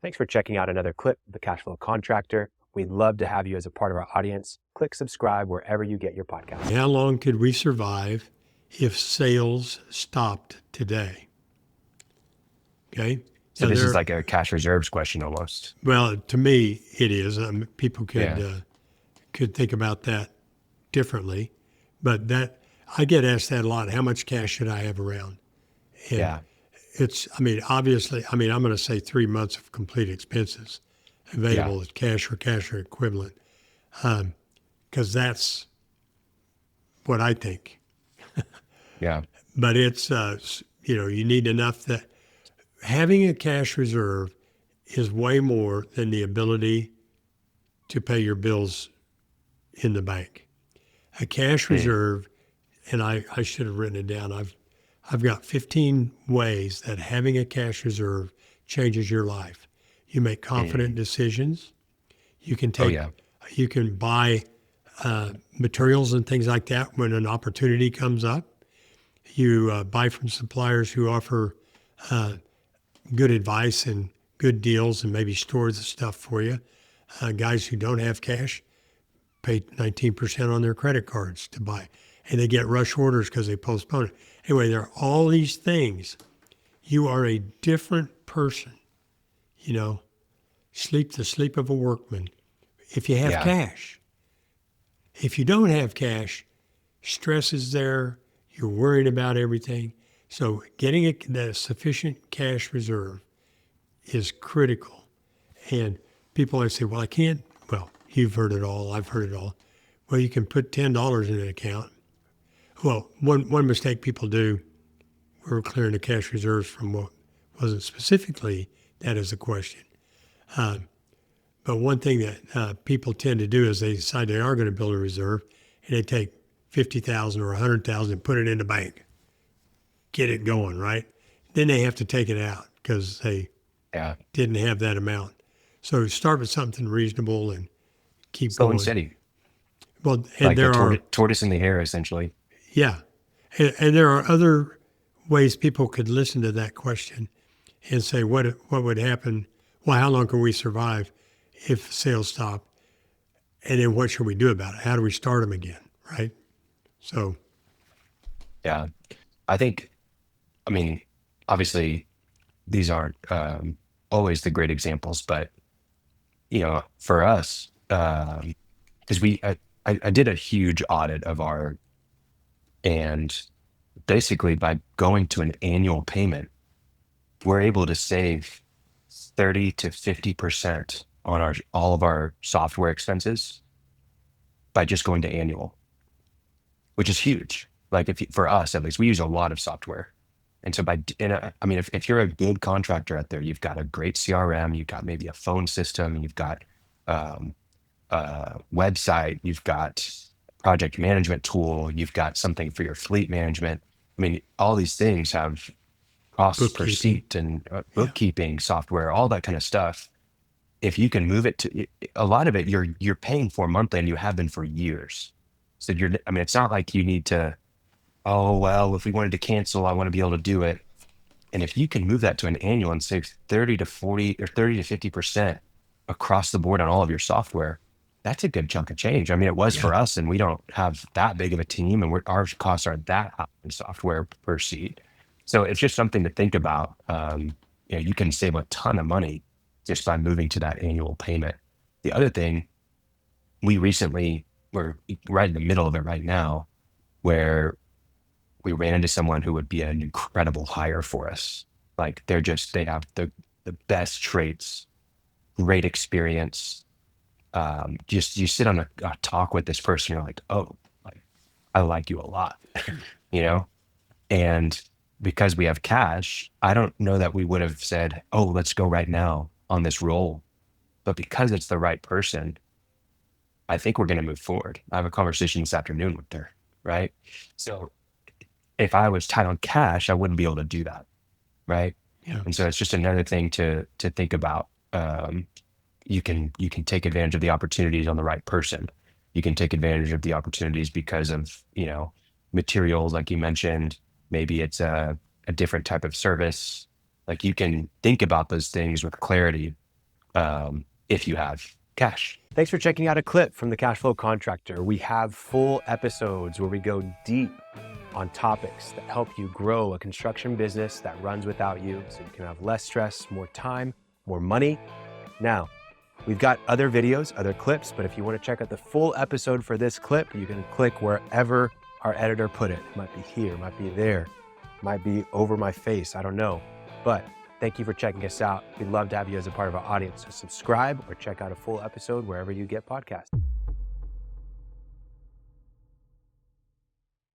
Thanks for checking out another clip of the Cashflow Contractor. We'd love to have you as a part of our audience. Click subscribe wherever you get your podcast. How long could we survive if sales stopped today? Okay. So Now this is like a cash reserves question almost. well, to me, it is. People could think about that differently, but that I get asked that a lot. How much cash should I have around? And Yeah. obviously, I'm going to say 3 months of complete expenses available as cash or equivalent, because that's what I think. Yeah. But it's, you need enough that having a cash reserve is way more than the ability to pay your bills in the bank. A cash reserve, and I should have written it down. I've got 15 ways that having a cash reserve changes your life. You make confident decisions. You can you can buy materials and things like that when an opportunity comes up. You buy from suppliers who offer good advice and good deals and maybe store the stuff for you. Guys who don't have cash pay 19% on their credit cards to buy, and they get rush orders because they postpone it. Anyway, there are all these things. You are a different person, sleep the sleep of a workman if you have cash. If you don't have cash, stress is there. You're worried about everything. So getting a sufficient cash reserve is critical. And people always say, well, I can't. Well, you've heard it all. I've heard it all. Well, you can put $10 in an account. Well, one mistake people do, we're clearing the cash reserves from what wasn't specifically that is a question. But one thing that people tend to do is they decide they are going to build a reserve, and they take $50,000 or $100,000 and put it in the bank, get it going, right? Then they have to take it out because they didn't have that amount. So start with something reasonable and keep Slow going. and steady. Well, and Like there the tortoise in the hare, essentially. Yeah. And there are other ways people could listen to that question and say, what would happen? Well, how long can we survive if sales stop? And then what should we do about it? How do we start them again, right? So. Yeah. I think, obviously these aren't always the great examples, but, for us, because I did a huge audit of and basically by going to an annual payment, we're able to save 30 to 50% on all of our software expenses by just going to annual, which is huge. Like for us, at least, we use a lot of software. And so if you're a good contractor out there, you've got a great CRM, you've got maybe a phone system, you've got website, you've got project management tool, you've got something for your fleet management. All these things have cost per seat and bookkeeping software, all that kind of stuff. If you can move it to a lot of it, you're paying for monthly, and you have been for years. So it's not like you need to, oh, well, if we wanted to cancel, I want to be able to do it. And if you can move that to an annual and save 30 to 40 or 30 to 50% across the board on all of your software, that's a good chunk of change. It was for us, and we don't have that big of a team, and our costs aren't that high in software per seat. So it's just something to think about. You can save a ton of money just by moving to that annual payment. The other thing, we're right in the middle of it right now, where we ran into someone who would be an incredible hire for us. Like they have the best traits, great experience. Just you sit on a talk with this person, you're like, oh, I like you a lot, and because we have cash, I don't know that we would have said, oh, let's go right now on this role. But because it's the right person, I think we're going to move forward. I have a conversation this afternoon with her, right? So if I was tight on cash, I wouldn't be able to do that, right? Yeah. And so it's just another thing to think about. You can take advantage of the opportunities on the right person. You can take advantage of the opportunities because of, materials, like you mentioned. Maybe it's a different type of service. Like you can think about those things with clarity if you have cash. Thanks for checking out a clip from the Cash Flow Contractor. We have full episodes where we go deep on topics that help you grow a construction business that runs without you, so you can have less stress, more time, more money. Now, we've got other videos, other clips, but if you want to check out the full episode for this clip, you can click wherever our editor put it. It might be here, it might be there, it might be over my face, I don't know. But thank you for checking us out. We'd love to have you as a part of our audience. So subscribe or check out a full episode wherever you get podcasts.